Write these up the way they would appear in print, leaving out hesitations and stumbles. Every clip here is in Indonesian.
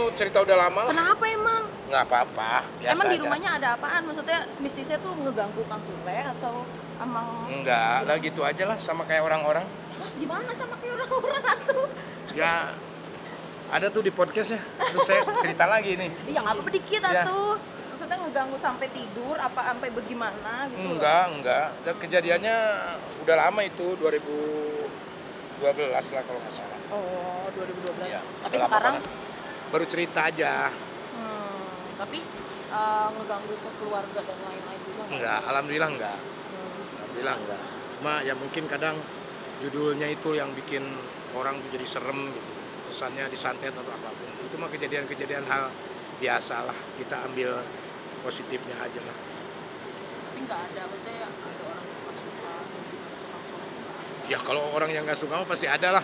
mau cerita udah lama lah. Kenapa emang? Nggak apa-apa, biasa Emang di aja. rumahnya ada apaan? Maksudnya mistisnya tuh ngeganggu Kang Sule atau emang Enggak, lah gitu aja lah sama kayak orang-orang. Hah, gimana sama kayak orang-orang atuh? Ya ada tuh di podcastnya, terus saya cerita lagi nih. Iya nggak apa-apa dikit Ya. atuh. Maksudnya ngeganggu sampai tidur apa sampai bagaimana gitu loh. Enggak. Dan kejadiannya udah lama itu, 2012 lah kalau nggak salah. Oh, 2012. Iya, Tapi udah lama sekarang banget. Baru cerita aja. tapi ngeganggu ke keluarga dan lain-lain juga nggak? Enggak, alhamdulillah enggak. Hmm. Alhamdulillah enggak. Cuma ya mungkin kadang judulnya itu yang bikin orang tuh jadi serem gitu. Kesannya disantet atau apapun. Itu mah kejadian-kejadian hal biasa lah. Kita ambil positifnya aja lah. Tapi nggak ada, maksudnya ada orang yang nggak suka langsung nggak ada. Ya kalau orang yang nggak suka mah pasti ada lah.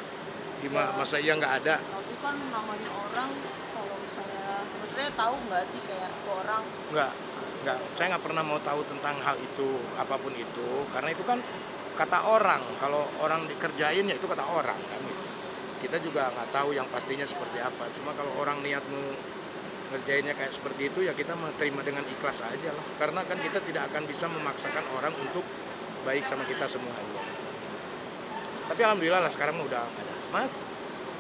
Gimana Ya. masa iya nggak ada? Tapi kan namanya orang kalau misalnya, maksudnya tahu nggak sih kayak tuh orang Enggak. Saya nggak pernah mau tahu tentang hal itu, apapun itu. Karena itu kan kata orang. Kalau orang dikerjain ya itu kata orang kan gitu. Kita juga nggak tahu yang pastinya seperti apa. Cuma kalau orang niatmu ngerjainnya kayak seperti itu ya kita terima dengan ikhlas aja lah. Karena kan kita tidak akan bisa memaksakan orang untuk baik sama kita semuanya. Tapi alhamdulillah lah sekarang udah nggak ada. Mas,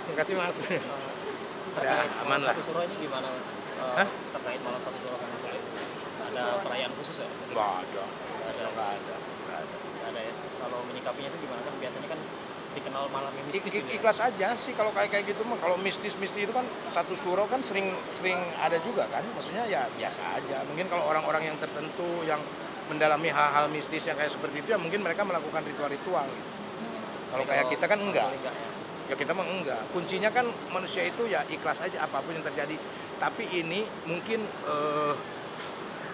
terima kasih Mas. Udah aman lah. Satu Suro ini gimana Mas? Hah? Terkait malam satu Suro kan Mas? Ada perayaan khusus ya? Nggak ada. Nggak ada ya. Kalau menyikapinya itu gimana kan? Biasanya kan dikenal malamnya mistis gitu ya? Ikhlas aja sih kalau kayak gitu mah. Kalau mistis itu kan satu suro kan sering ada juga kan. Maksudnya ya biasa aja. Mungkin kalau orang-orang yang tertentu yang mendalami hal-hal mistis yang kayak seperti itu ya mungkin mereka melakukan ritual-ritual gitu. Kalau kayak kita kan enggak. Ya kita mah enggak. Kuncinya kan manusia itu ya ikhlas aja apapun yang terjadi. Tapi ini mungkin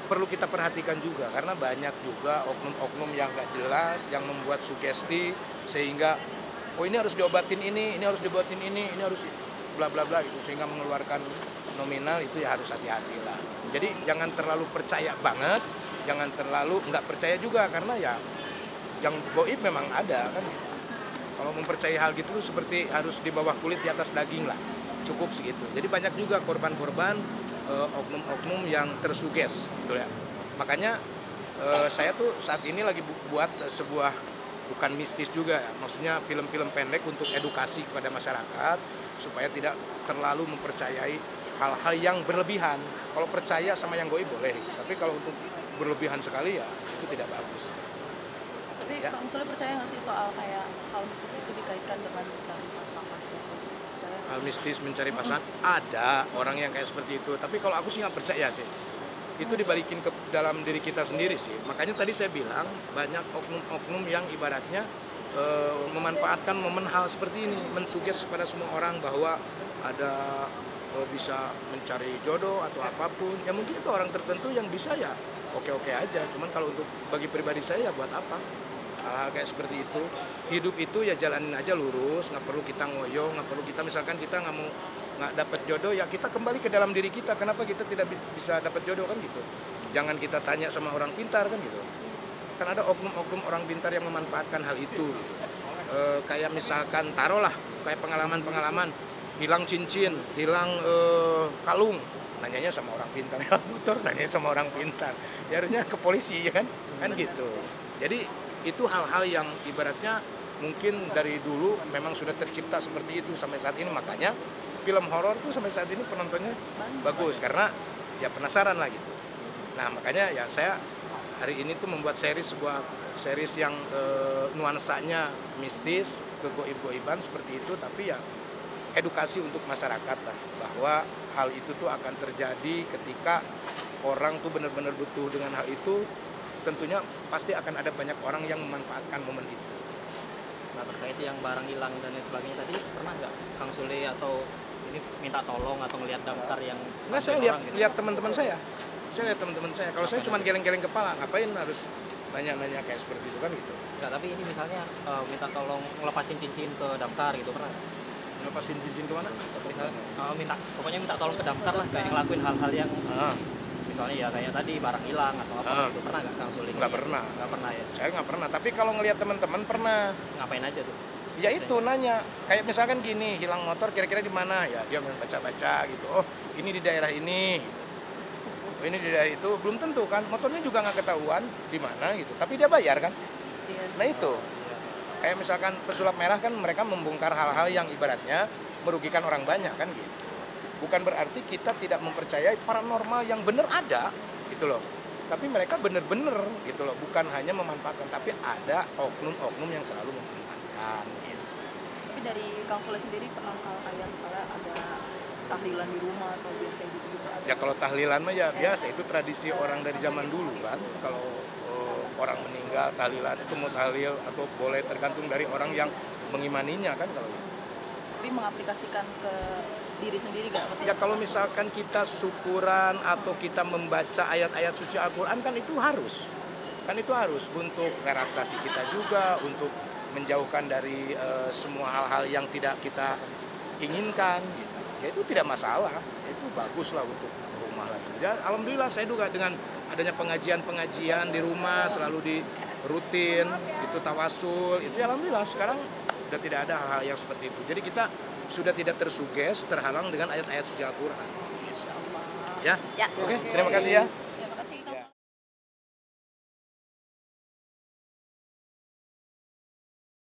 perlu kita perhatikan juga karena banyak juga oknum-oknum yang nggak jelas yang membuat sugesti sehingga oh ini harus diobatin ini harus diobatin ini harus bla bla bla gitu sehingga mengeluarkan nominal itu ya harus hati-hati lah. Jadi jangan terlalu percaya banget, jangan terlalu nggak percaya juga karena ya yang goib memang ada kan gitu. Kalau mempercayai hal gitu tuh seperti harus di bawah kulit di atas daging lah, cukup segitu. Jadi banyak juga korban-korban oknum-oknum yang tersuges gitu ya. Makanya saya tuh saat ini lagi buat sebuah bukan mistis juga ya, maksudnya film-film pendek untuk edukasi kepada masyarakat supaya tidak terlalu mempercayai hal-hal yang berlebihan. Kalau percaya sama yang goib boleh, tapi kalau untuk berlebihan sekali ya itu tidak bagus. Tapi Ya. Kang Sule percaya nggak sih soal kayak hal mistis itu dikaitkan dengan mencari pasangan gitu? Percaya nggak? Hal mistis mencari pasangan ada orang yang kayak seperti itu, tapi kalau aku sih nggak percaya sih. Itu dibalikin ke dalam diri kita sendiri sih. Makanya tadi saya bilang banyak oknum-oknum yang ibaratnya memanfaatkan momen hal seperti ini, mensuges kepada semua orang bahwa ada bisa mencari jodoh atau apapun. Ya mungkin itu orang tertentu yang bisa ya oke-oke aja. Cuman kalau untuk bagi pribadi saya ya buat apa? Hal-hal kayak seperti itu. Hidup itu ya jalanin aja lurus, nggak perlu kita ngoyo, nggak perlu kita misalkan kita nggak dapat jodoh ya kita kembali ke dalam diri kita. Kenapa kita tidak bisa dapat jodoh kan gitu? Jangan kita tanya sama orang pintar kan gitu. Kan ada oknum-oknum orang pintar yang memanfaatkan hal itu gitu. Kayak misalkan taruhlah kayak pengalaman hilang cincin, hilang kalung, nanyanya sama orang pintar. Hilang motor nanyanya sama orang pintar. Ya harusnya ke polisi ya kan gitu. Jadi itu hal-hal yang ibaratnya mungkin dari dulu memang sudah tercipta seperti itu sampai saat ini. Makanya film horor tuh sampai saat ini penontonnya bagus karena ya penasaran lah gitu. Nah makanya ya saya hari ini tuh membuat sebuah series yang nuansanya mistis, kegoib-goiban seperti itu, tapi ya edukasi untuk masyarakat lah bahwa hal itu tuh akan terjadi ketika orang tuh benar-benar butuh dengan hal itu. Tentunya pasti akan ada banyak orang yang memanfaatkan momen itu. Nah terkait yang barang hilang dan lain sebagainya tadi pernah nggak Kang Sule atau ini minta tolong atau ngelihat damkar yang Enggak, saya orang gitu? lihat teman-teman saya. Saya lihat teman-teman saya. Kalau saya cuma geleng-geleng kepala, ngapain harus nanya-nanya kayak seperti itu kan gitu. Nggak, tapi ini misalnya minta tolong ngelepasin cincin ke damkar gitu pernah nggak? Ngelepasin cincin kemana? Misalnya pokoknya minta tolong ke damkar lah kayak ngelakuin hal-hal yang misalnya ya kayak tadi barang hilang atau apa gitu pernah nggak Kang Sule? Nggak pernah. Nggak pernah ya. Saya nggak pernah. Tapi kalau ngelihat teman-teman pernah. Ngapain aja tuh? Ya itu nanya, kayak misalkan gini, hilang motor kira-kira di mana ya, dia baca-baca gitu. Oh ini di daerah ini, gitu. Oh, ini di daerah itu, belum tentu kan, motornya juga nggak ketahuan di mana gitu. Tapi dia bayar kan. Iya. Nah itu, kayak misalkan pesulap merah kan mereka membongkar hal-hal yang ibaratnya merugikan orang banyak kan gitu. Bukan berarti kita tidak mempercayai paranormal yang benar ada gitu loh. Tapi mereka benar-benar gitu loh, bukan hanya memanfaatkan, tapi ada oknum-oknum yang selalu memanfaatkan gitu. Tapi dari Kang Soleh sendiri pernah hal kayak misalnya ada tahlilan di rumah atau yang kayak gitu ada? Ya kalau tahlilan mah ya biasa, itu tradisi orang dari zaman dulu kan. Kalau orang meninggal tahlilan itu mau tahlil atau boleh, tergantung dari orang yang mengimaninya kan kalau itu. Tapi mengaplikasikan ke diri sendiri gak? Maksudnya Ya kalau misalkan kita syukuran atau kita membaca ayat-ayat suci Al-Quran kan itu harus. Kan itu harus untuk relaksasi kita juga, untuk menjauhkan dari semua hal-hal yang tidak kita inginkan gitu. Ya itu tidak masalah, itu bagus lah untuk rumah lagi. Ya alhamdulillah saya juga dengan adanya pengajian-pengajian di rumah selalu di rutin, itu tawasul, itu ya alhamdulillah sekarang sudah tidak ada hal-hal yang seperti itu. Jadi kita sudah tidak terhalang dengan ayat-ayat suci Al-Quran. Ya, Ya. oke, terima kasih ya.